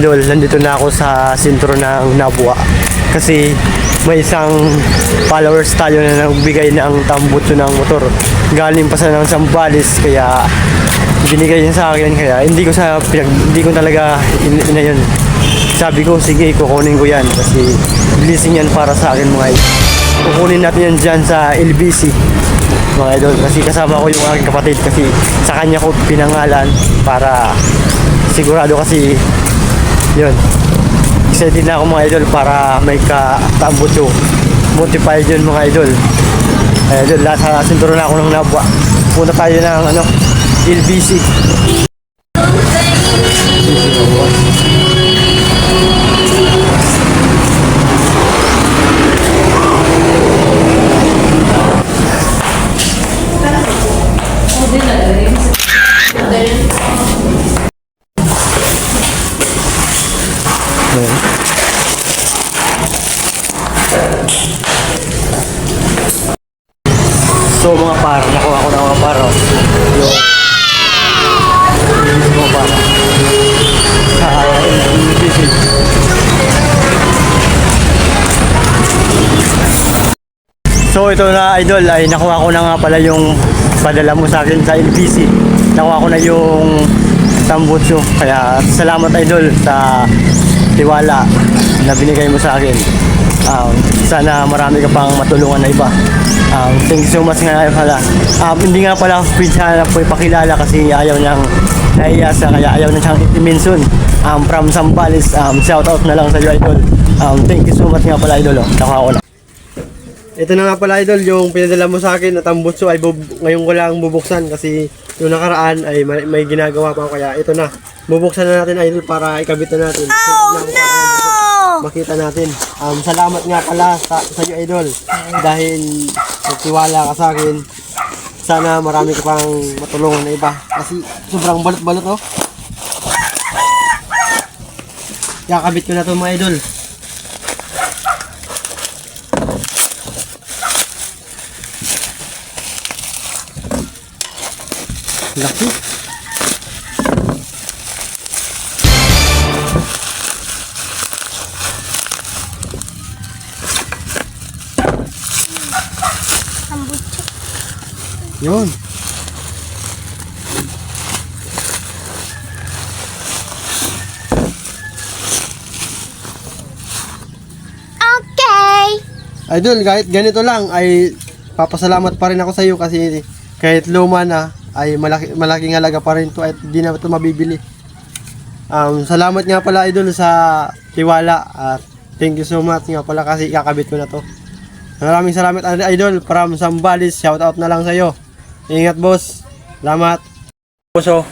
Idol, nandito na ako sa sentro ng Nabua kasi may isang followers tayo na nagbigay ng tambutso ng motor. Galing pa sa ng Zambales kaya binigay niya sa akin kaya hindi ko talaga yun. Sabi ko sige kukunin ko yan kasi blessing yan para sa akin mga idol. Kukunin natin yan dyan sa LBC mga idol kasi kasama ko yung aking kapatid kasi sa kanya ko pinangalan para sigurado kasi yun. Excited na ako mga idol para may katambutso. Motified yun mga idol. Ay idol, sa sentro na ako ng Nabua. Punta tayo ng LBC. So mga par, nakuha ko na mga paro. Yung mga paro. So ito na idol, ay nakuha ko na nga pala yung padala mo sa akin sa LBC. Nakuha ko na yung tambutso. Kaya salamat idol sa tiwala na binigay mo sa akin. Sana marami ka pang matulungan na iba. Thank you so much nga pala. Hindi nga pala pwede na po ipakilala kasi ayaw niyang naiyasa kaya ayaw na siyang i-mention. From Zambales, shout out na lang sa iyo idol. Thank you so much nga pala idol. Nakuha ko na. Ito na nga pala idol, yung pinadala mo sa akin na tambutso ay ngayon ko lang bubuksan kasi yung nakaraan ay may ginagawa pa ako kaya ito na. Bubuksan na natin idol para ikabit na natin. Oh no! Makita natin. Salamat nga pala sa iyo idol dahil nagtiwala ka sa akin. Sana marami ka pang matulungan na iba kasi sobrang balot-balot oh. Kakabit ko na to mga idol. Laki. Yun. Okay. Idol, kahit ganito lang ay papasalamat pa rin ako sa iyo kasi kahit luma na ay malaking halaga pa rin to at di na ito mabibili. Salamat nga pala idol sa tiwala at thank you so much nga pala kasi kakabit ko na to. Maraming salamat idol from Zambales, shout out na lang sa iyo. Ingat boss. Salamat. Puso.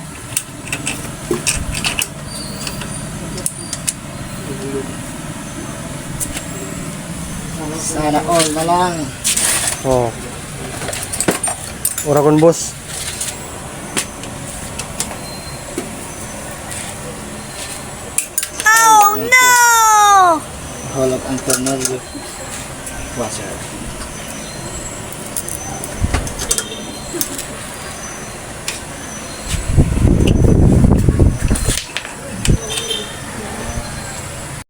Sana all na lang. Oh. Oragon boss. Oh no! Hulog ang tornilyo. Washer.